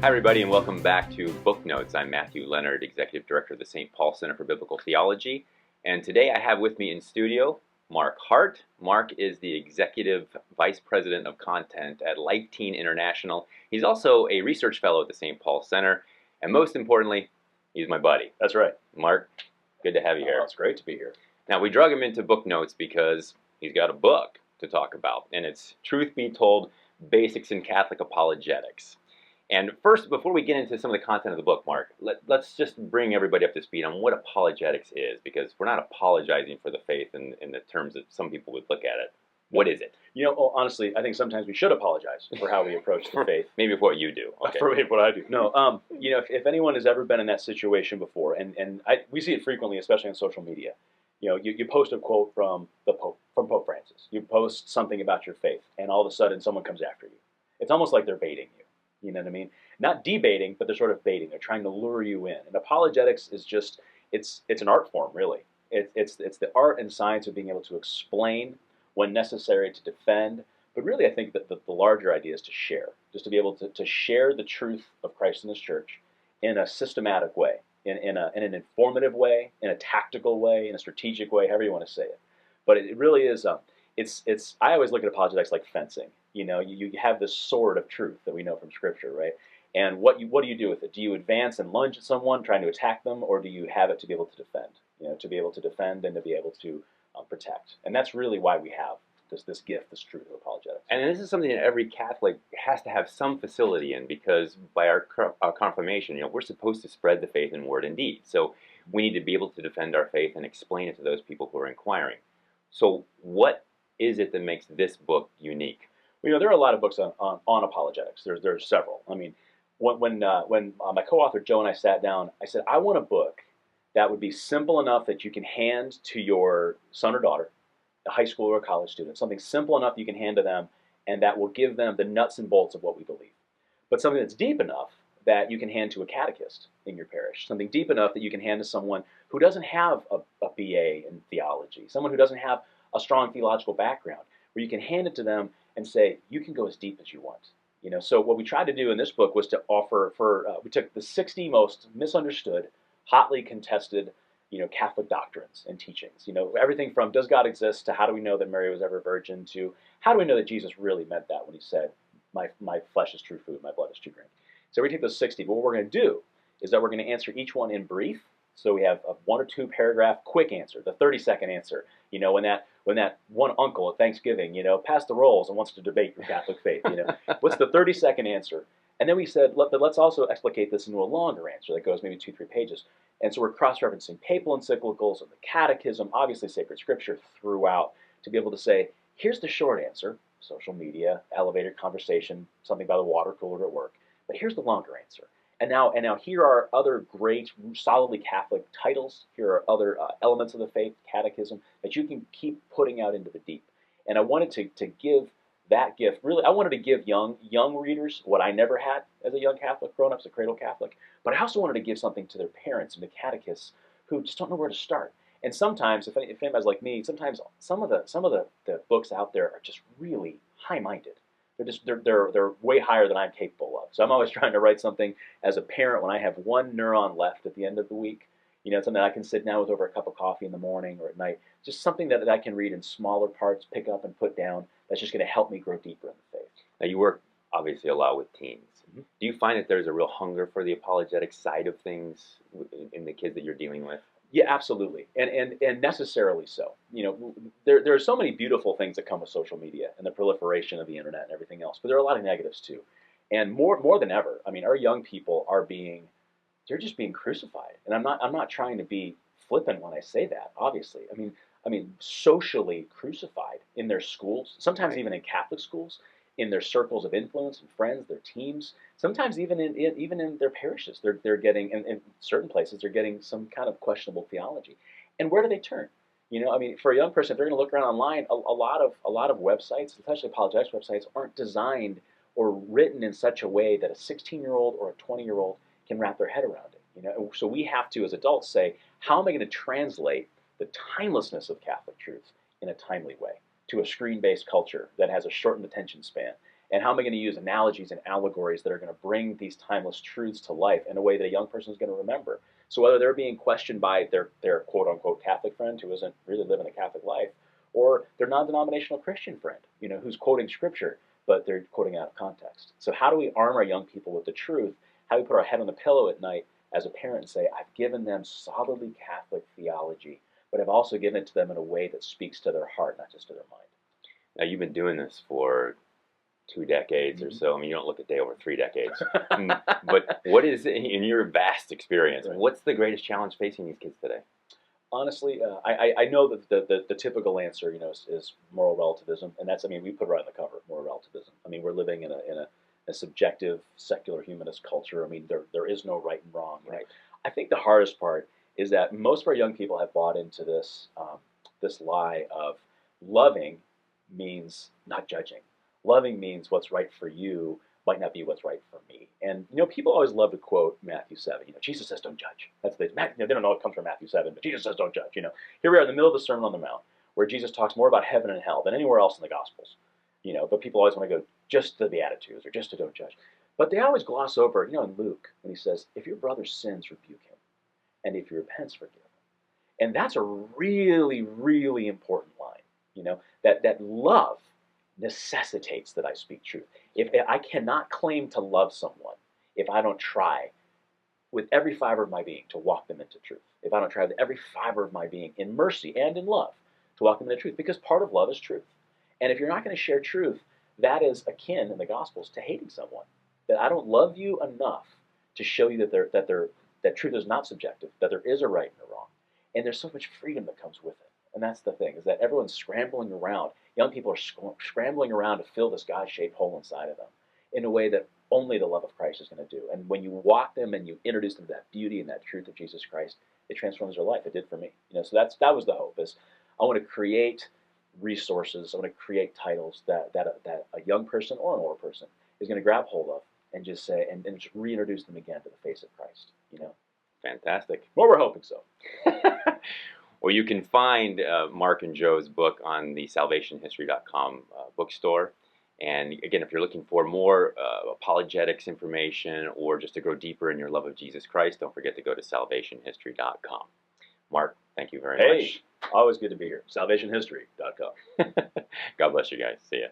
Hi everybody and welcome back to BookNotes. I'm Matthew Leonard, Executive Director of the St. Paul Center for Biblical Theology. And today I have with me in studio Mark Hart. Mark is the Executive Vice President of Content at Life Teen International. He's also a research fellow at the St. Paul Center. And most importantly, he's my buddy. That's right. Mark, good to have you here. It's great to be here. Now we drug him into BookNotes because he's got a book to talk about. And it's Truth Be Told, Basics in Catholic Apologetics. And first, before we get into some of the content of the book, Mark, let's just bring everybody up to speed on what apologetics is, because we're not apologizing for the faith in the terms that some people would look at it. What is it? You know, honestly, I think sometimes we should apologize for how we approach the faith. Maybe for what you do. Okay. For what I do. No, you know, if anyone has ever been in that situation before, and we see it frequently, especially on social media. You know, you post a quote from the Pope, from Pope Francis. You post something about your faith, and all of a sudden someone comes after you. It's almost like they're baiting you. You know what I mean? Not debating, but they're sort of baiting. They're trying to lure you in. And apologetics is just, it's an art form, really. It's the art and science of being able to explain when necessary, to defend. But really, I think that the larger idea is to share. Just to be able to share the truth of Christ and His church in a systematic way, in an informative way, in a tactical way, in a strategic way, however you want to say it. But it really is, I always look at apologetics like fencing. You know, you have this sword of truth that we know from Scripture, right? And what do you do with it? Do you advance and lunge at someone trying to attack them, or do you have it to be able to defend? You know, to be able to defend and to be able to protect. And that's really why we have this gift, this truth of apologetics. And this is something that every Catholic has to have some facility in, because by our confirmation, you know, we're supposed to spread the faith in word and deed. So we need to be able to defend our faith and explain it to those people who are inquiring. So what is it that makes this book unique? Well, you know, there are a lot of books on apologetics. There's several. I mean, when my co-author Joe and I sat down, I said, I want a book that would be simple enough that you can hand to your son or daughter, a high school or a college student, something simple enough you can hand to them, and that will give them the nuts and bolts of what we believe. But something that's deep enough that you can hand to a catechist in your parish, something deep enough that you can hand to someone who doesn't have a BA in theology, someone who doesn't have a strong theological background, where you can hand it to them and say, you can go as deep as you want. You know, so what we tried to do in this book was to offer we took the 60 most misunderstood, hotly contested, you know, Catholic doctrines and teachings. You know, everything from does God exist to how do we know that Mary was ever a virgin to how do we know that Jesus really meant that when He said, my flesh is true food, my blood is true drink. So we take those 60, but what we're going to do is that we're going to answer each one in brief. So we have a 1 or 2 paragraph quick answer, the 30-second answer. You know, when that one uncle at Thanksgiving, you know, passed the rolls and wants to debate your Catholic faith, you know, what's the 30-second answer? And then we said, let's also explicate this into a longer answer that goes maybe 2-3 pages. And so we're cross-referencing papal encyclicals and the catechism, obviously sacred scripture throughout, to be able to say, here's the short answer, social media, elevator conversation, something by the water cooler at work. But here's the longer answer. And now here are other great, solidly Catholic titles. Here are other elements of the faith, catechism, that you can keep putting out into the deep. And I wanted to give that gift. Really, I wanted to give young readers what I never had as a young Catholic, grown up as a cradle Catholic. But I also wanted to give something to their parents and to catechists who just don't know where to start. And sometimes, if anybody's like me, sometimes some of the books out there are just really high-minded. They're way higher than I'm capable of. So I'm always trying to write something as a parent when I have one neuron left at the end of the week. You know, something I can sit down with over a cup of coffee in the morning or at night. Just something that I can read in smaller parts, pick up and put down. That's just going to help me grow deeper in the faith. Now you work obviously a lot with teens. Mm-hmm. Do you find that there's a real hunger for the apologetic side of things in the kids that you're dealing with? Yeah, absolutely, and necessarily so. You know, there are so many beautiful things that come with social media and the proliferation of the internet and everything else, but there are a lot of negatives too. And more than ever, I mean, our young people they're just being crucified. And I'm not trying to be flippant when I say that. Obviously, I mean, socially crucified in their schools, sometimes even in Catholic schools, in their circles of influence and friends, their teams, sometimes even in their parishes, they're getting in certain places they're getting some kind of questionable theology. And where do they turn? You know, I mean, for a young person, if they're going to look around online, a lot of websites, especially apologetics websites, aren't designed or written in such a way that a 16-year-old or a 20-year-old can wrap their head around it. You know, so we have to, as adults, say, how am I going to translate the timelessness of Catholic truth in a timely way to a screen-based culture that has a shortened attention span And how am I going to use analogies and allegories that are going to bring these timeless truths to life in a way that a young person is going to remember? So whether they're being questioned by their quote unquote Catholic friend who isn't really living a Catholic life, or their non-denominational Christian friend, who's quoting scripture, but they're quoting out of context. So how do we arm our young people with the truth? How do we put our head on the pillow at night as a parent and say, I've given them solidly Catholic theology, but I've also given it to them in a way that speaks to their heart, not just to their mind. Now, you've been doing this for 2 decades or so. I mean, you don't look a day over 3 decades. But what is, in your vast experience, what's the greatest challenge facing these kids today? Honestly, I know that the typical answer, is moral relativism, and that's, we put it right on the cover, moral relativism. We're living in a subjective, secular humanist culture. There is no right and wrong. Right. I think the hardest part is that most of our young people have bought into this this lie of loving means not judging. Loving means what's right for you might not be what's right for me. And people always love to quote Matthew 7. Jesus says don't judge. That's they don't know it comes from Matthew 7, but Jesus says don't judge. Here we are in the middle of the Sermon on the Mount, where Jesus talks more about heaven and hell than anywhere else in the Gospels. But people always want to go just to the Beatitudes or just to don't judge. But they always gloss over, in Luke, when he says, if your brother sins, rebuke him. And if he repents, forgive him. And that's a really, really important line, that love necessitates that I speak truth. If I cannot claim to love someone if I don't try with every fiber of my being to walk them into truth, if I don't try with every fiber of my being in mercy and in love to walk them into truth, because part of love is truth. And if you're not going to share truth, that is akin in the Gospels to hating someone. That I don't love you enough to show you that truth is not subjective, that there is a right and a wrong. And there's so much freedom that comes with it. And that's the thing, is that everyone's scrambling around. Young people are scrambling around to fill this God-shaped hole inside of them in a way that only the love of Christ is going to do. And when you walk them and you introduce them to that beauty and that truth of Jesus Christ, it transforms their life. It did for me. So that was the hope, is I want to create resources, I want to create titles that a young person or an older person is going to grab hold of and just say, and just reintroduce them again to the face of Christ. Fantastic. Well, we're hoping so. Well, you can find Mark and Joe's book on the salvationhistory.com bookstore. And again, if you're looking for more apologetics information or just to grow deeper in your love of Jesus Christ, don't forget to go to salvationhistory.com. Mark, thank you very much. Always good to be here. salvationhistory.com. God bless you guys. See ya.